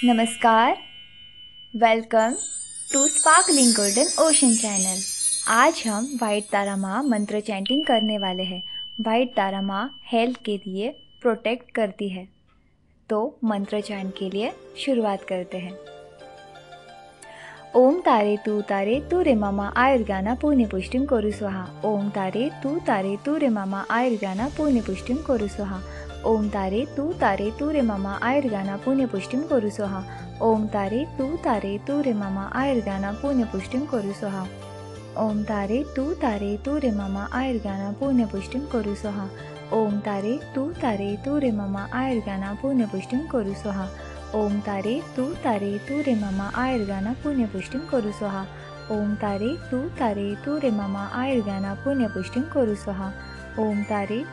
नमस्कार। Welcome to sparkling golden ocean channel. आज हम वाइट तारा माँ मंत्र चैंटिंग करने वाले हैं। वाइट तारा माँ हेल्थ के लिए प्रोटेक्ट करती है, तो मंत्र चैंट के लिए शुरुआत करते हैं। ओम तारे तू रे मामा आयुर्गाना पुण्य पुष्टिं कोरु स्वाहा। ओम तारे तू रे मामा आयुर्गाना पुण्य पुष्टिं कोरु स्वाहा। ओम तारे तू रे मामा आयुर्गाना पुण्य पुष्टिं कोरु स्वाहा। ओम तारे तू रे मामा आयुर्गाना पुण्य पुष्टिं कोरु स्वाहा। ओम तारे तू रे मामा आयुर्गाना पुण्य पुष्टिं कोरु स्वाहा। ओम तारे तू रे मामा आयुर्गाना पुण्य पुष्टिं कोरु स्वाहा। ओम तारे तू रे मामा आयुर्गाना पुण्य पुष्टिं कोरु स्वाहा। ओम तारे तू रे मामा आयुर्गाना पुण्य पुष्टिं कोरु स्वाहा। ओम तारे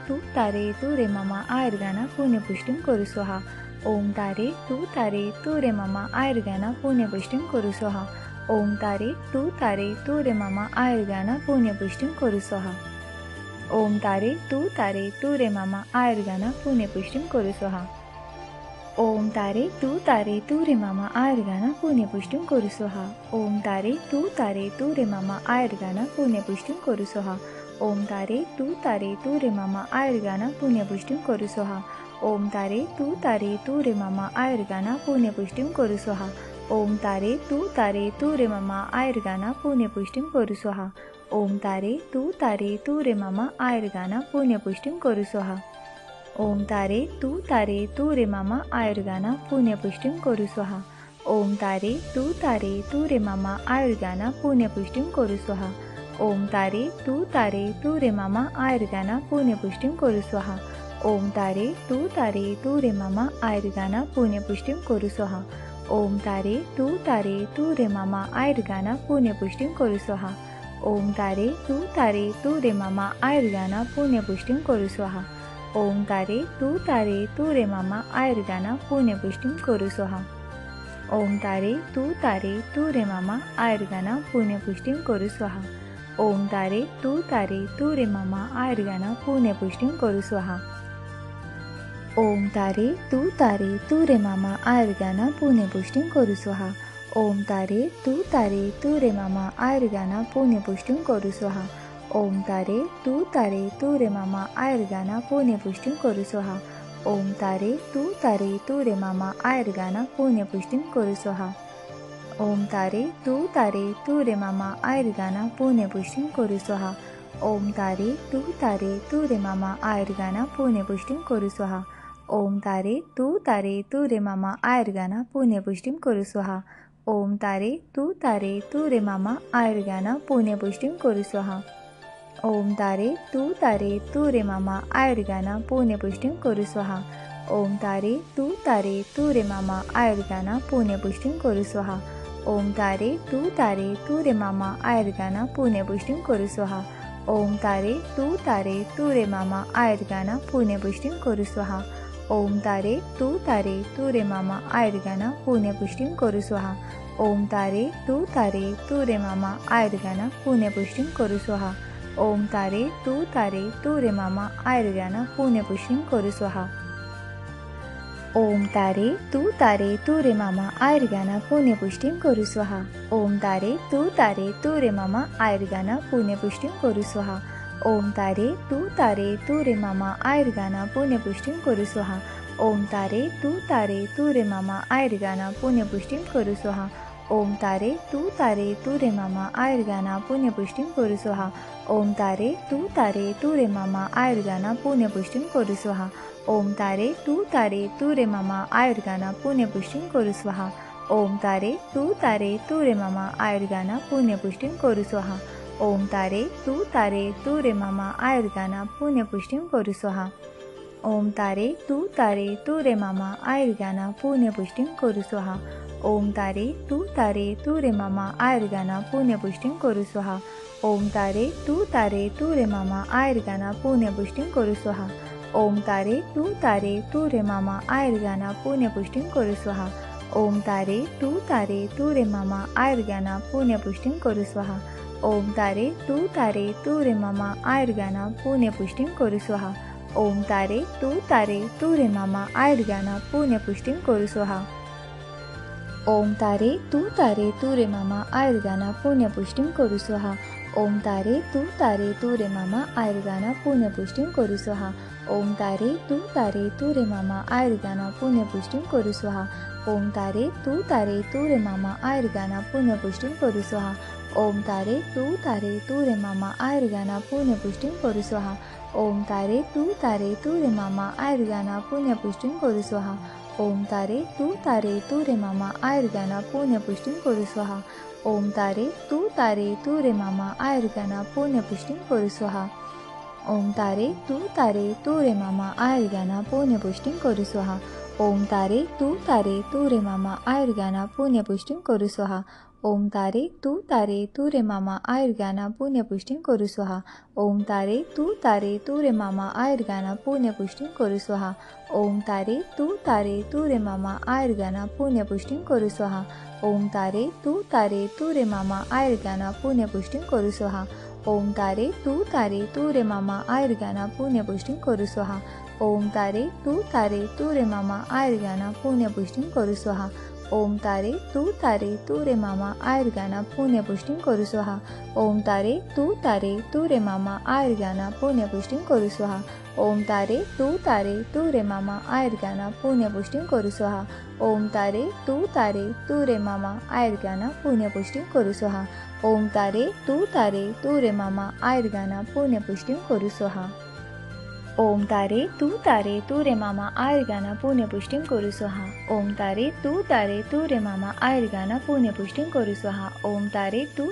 तू रे मामा आयुर्गाना पुण्य पुष्टिं कोरु स्वाहा। ओम तारे तू रे मामा आयुर्गाना पुण्य पुष्टिं कोरु स्वाहा। ओम तारे तू रे मामा आयुर्गाना पुण्य पुष्टिं कोरु स्वाहा। ओम तारे तू रे मामा आयुर्गाना पुण्य पुष्टिं कोरु स्वाहा। ओम तारे तू रे मामा आयुर्गाना पुण्य पुष्टिं कोरु स्वाहा। ओम तारे तू रे मामा आयुर्गाना पुण्य पुष्टिं कोरु स्वाहा। ओम तारे तू रे मामा आयुर्गाना पुण्य पुष्टिं कोरु स्वाहा। ओम तारे तू रे मामा आयुर्गाना पुण्य पुष्टिं कोरु स्वाहा। ओम तारे तू रे मामा आयुर्गाना पुण्य पुष्टिं कोरु स्वाहा। ओम तारे तू रे मामा आयुर्गाना पुण्य पुष्टिं कोरु स्वाहा। ओम तारे तू रे मामा आयुर्गाना पुण्य पुष्टिं कोरु स्वाहा। ओम तारे तू रे मामा आयुर्गाना पुण्य पुष्टिं कोरु स्वाहा। ओम तारे तू रे मामा आयुर्गाना पुण्य पुष्टिं कोरु स्वाहा। ओम तारे तू रे मामा आयुर्गाना पुण्य पुष्टिं कोरु स्वाहा। ओम तारे तू रे मामा आयुर्गाना पुण्य पुष्टिं कोरु स्वाहा। ओम तारे तू रे मामा आयुर्गाना पुण्य पुष्टिं कोरु स्वाहा। ओम तारे तू रे मामा आयुर्गाना पुण्य पुष्टिं कोरु स्वाहा। ओम तारे तू रे मामा आयुर्गाना पुण्य पुष्टिं कोरु स्वाहा। ओम तारे तू रे मामा आयुर्गाना पुण्य पुष्टिं कोरु स्वाहा। ओम तारे तू रे मामा आयुर्गाना पुण्य पुष्टिं कोरु स्वाहा। ओम तारे तू रे मामा आयुर्गाना पुण्य पुष्टिं कोरु स्वाहा। ओम तारे तू रे मामा आयुर्गाना पुण्य पुष्टिं कोरु स्वाहा। ओम तारे तू रे मामा आयुर्गाना पुण्य पुष्टिं कोरु स्वाहा। ओम तारे तू रे मामा आयुर्गाना पुण्य पुष्टिं कोरु स्वाहा। ओम तारे तू रे मामा आयुर्गाना पुण्य पुष्टिं कोरु स्वाहा। ओम तारे तू रे मामा आयुर्गाना पुण्य पुष्टिं कोरु स्वाहा। ओम तारे तू रे मामा आयुर्गाना पुण्य पुष्टिं कोरु स्वाहा। ओम तारे तू रे मामा आयुर्गाना पुण्य पुष्टिं कोरु स्वाहा। ओम तारे तू रे मामा आयुर्गाना पुण्य पुष्टिं कोरु स्वाहा। ओम तारे तू रे मामा आयुर्गाना पुण्य पुष्टिं कोरु स्वाहा। ओम तारे तू रे मामा आयुर्गाना पुण्य पुष्टिं कोरु स्वाहा। ओम तारे तू रे मामा आयुर्गाना पुण्य पुष्टिं कोरु स्वाहा। ओम तारे तू रे मामा आयुर्गाना पुण्य पुष्टिं कोरु स्वाहा। ओम तारे तू रे मामा आयुर्गाना पुण्य पुष्टिं कोरु स्वाहा। ओम तारे तू रे मामा आयुर्गाना पुण्य पुष्टिं कोरु स्वाहा। ओम तारे तू रे मामा आयुर्गाना पुण्य पुष्टिं कोरु स्वाहा। ओम तारे तू रे मामा आयुर्गाना पुण्य पुष्टिं कोरु स्वाहा। ओम तारे तू रे मामा आयुर्गाना पुण्य पुष्टिं कोरु स्वाहा। ओम तारे तू रे मामा आयुर्गाना पुण्य पुष्टिं कोरु स्वाहा। ओम तारे तू रे मामा आयुर्गाना पुण्य पुष्टिं कोरु स्वाहा। ओम तारे तू रे मामा आयुर्गाना पुण्य पुष्टिं कोरु स्वाहा। ओम तारे तू रे मामा आयुर्गाना पुण्य पुष्टिं कोरु स्वाहा। ओम तारे तू रे मामा आयुर्गाना पुण्य पुष्टिं कोरु स्वाहा। ओम तारे तू रे मामा आयुर्गाना पुण्य पुष्टिं कोरु स्वाहा। ओम तारे तू रे मामा आयुर्गाना पुण्य पुष्टिं कोरु स्वाहा। ओम तारे तू रे मामा आयुर्गाना पुण्य पुष्टिं कोरु स्वाहा। ओम तारे तू रे मामा आयुर्गाना पुण्य पुष्टिं कोरु स्वाहा। ओम तारे तू रे मामा आयुर्गाना पुण्य पुष्टिं कोरु स्वाहा। ओम तारे तू रे मामा आयुर्गाना पुण्य पुष्टिं कोरु स्वाहा। ओम तारे तू रे मामा आयुर्गाना पुण्य पुष्टिं कोरु स्वाहा। ओम तारे तू रे मामा आयुर्गाना पुण्यपुष्टिं करू स्वाहा। ओम तारे तू रे मामा आयुर्गाना पुण्यपुष्टिं करू स्वाहा। ओम तारे तू रे मामा आयुर्गाना पुण्यपुष्टिं करू स्वाहा। ओम तारे तू रे मामा आयुर्गाना पुण्यपुष्टिं करू स्वाहा। ओम तारे तू रे मामा आयुर्गाना पुण्यपुष्टिं करू स्वाहा। ओम तारे तू रे मामा आयुर्गाना पुण्यपुष्टिं करू स्वाहा। ओम तारे तू रे मामा आयुर्गाना पुण्यपुष्टिं करू स्वाहा। ओम तारे तू रे मामा आयुर्गाना पुण्यपुष्टिं करू स्वाहा। ओम तारे तू रे मामा आयुर्गाना पुण्यपुष्टिं करू स्वाहा। ओम तारे तू रे मामा आयुर्गाना पुण्यपुष्टिं करू स्वाहा। ओम तारे तू रे मामा आयुर्गाना पुण्यपुष्टिं करू स्वाहा। ओम तारे तू रे मामा आयुर्गाना पुण्यपुष्टिं करू स्वाहा। ओम तारे तू रे मामा आयुर्गाना पुण्यपुष्टिं करू स्वाहा। ओम तारे तू रे मामा आयुर्गाना पुण्यपुष्टिं करू स्वाहा। ओम तारे तू रे मामा आयुर्गाना पुण्यपुष्टिं करू स्वाहा। ओम तारे तू रे मामा आयुर्गाना पुण्यपुष्टिं करू स्वाहा। ओम तारे तू रे मामा आयुर्गाना पुण्यपुष्टिं करू स्वाहा। ओम तारे तू रे मामा आयुर्गाना पुण्यपुष्टिं करू स्वाहा। ओम तारे तू रे मामा आयुर्गाना पुण्यपुष्टिं करू स्वाहा। ओम तारे तू रे मामा आयुर्गाना पुण्यपुष्टिं करू स्वाहा। ओम तारे तू रे मामा आयुर्गाना पुण्यपुष्टिं करू स्वाहा। ओम तारे तू रे मामा आयुर्गाना पुण्यपुष्टिं करू स्वाहा। ओम तारे तू रे मामा आयुर्गाना पुण्यपुष्टिं करू स्वाहा। ओम तारे तू रे मामा आयुर्गाना पुण्यपुष्टिं करू स्वाहा। ओम तारे तू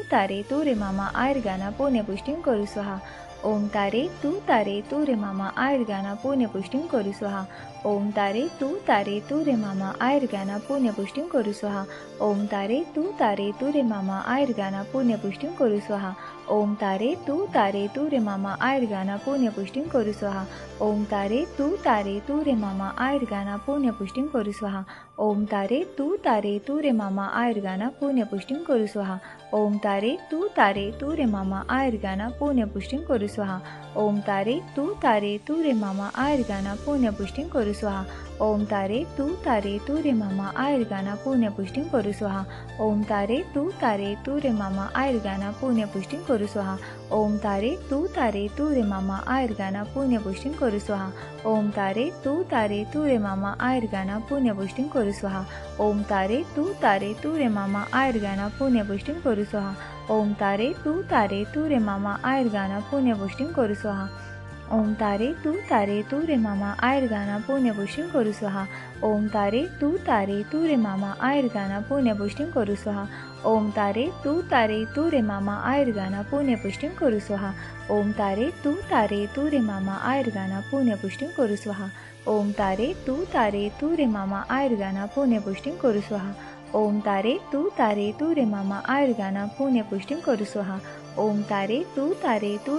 रे मामा आयुर्गाना पुण्यपुष्टिं करू स्वाहा। ओम तारे तू रे मामा आयुर्गाना पुण्यपुष्टिं करू स्वाहा। ओम तारे तू रे मामा आयुर्गाना पुण्यपुष्टिं करू स्वाहा। ओम तारे तू रे मामा आयुर्गाना पुण्यपुष्टिं करू स्वाहा। ओम तारे तू रे मामा आयुर्गाना पुण्यपुष्टिं करू स्वाहा। ओम तारे तू रे मामा आयुर्गाना पुण्यपुष्टिं करू स्वाहा। ओम तारे तू रे मामा आयुर्गाना पुण्यपुष्टिं करू स्वाहा। ओम तारे तू रे मामा आयुर्गाना पुण्यपुष्टिं करू स्वाहा। ओम तारे तू रे मामा आयुर्गाना पुण्यपुष्टिं करू स्वाहा। ओम तारे तू रे मामा आयुर्गाना पुण्यपुष्टिं करू स्वाहा। ओम तारे तू रे मामा आयुर्गाना पुण्यपुष्टिं करू स्वाहा। ओम तारे तू रे मामा आयुर्गाना पुण्यपुष्टिं करू स्वाहा। ओम तारे तू रे मामा आयुर्गाना पुण्यपुष्टिं करू स्वाहा। ओम तारे तू रे मामा आयुर्गाना पुण्यपुष्टिं करू स्वाहा। ओम तारे तू रे मामा आयुर्गाना पुण्यपुष्टिं करू स्वाहा। ओम तारे तू रे मामा आयुर्गाना पुण्यपुष्टिं करू स्वाहा। ओम तारे तू रे मामा आयुर्गाना पुण्यपुष्टिं करू स्वाहा। ओम तारे तू रे मामा आयुर्गाना पुण्यपुष्टिं करू स्वाहा। ओम तारे तू रे मामा आयुर्गाना पुण्यपुष्टिं करू स्वाहा। ओम तारे तू रे मामा आयुर्गाना पुण्यपुष्टिं करू स्वाहा। ओम तारे तू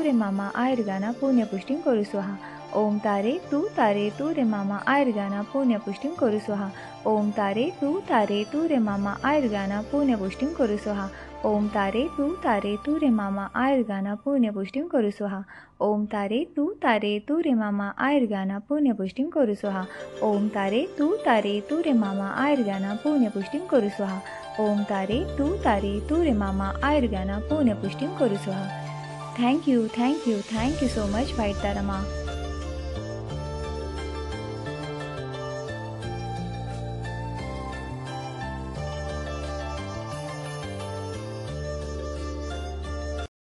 रे मामा आयुर्गाना पुण्यपुष्टिं करू स्वाहा। ओम तारे तू रे मामा आयुर्गाना पुण्यपुष्टिं करू स्वाहा। ओम तारे तू रे मामा आयुर्गाना पुण्यपुष्टिं करू स्वाहा। ओम तारे तू रे मामा आयुर्गाना पुण्यपुष्टिं करू स्वाहा। ओम तारे तू रे मामा आयुर्गाना पुण्यपुष्टिं करू स्वाहा। ओम तारे तू रे मामा आयुर्गाना पुण्यपुष्टिं करू स्वाहा। ओम तारे तू रे मामा आयुर्गाना पुण्यपुष्टिं करू स्वाहा। Thank you so much white Tara मा।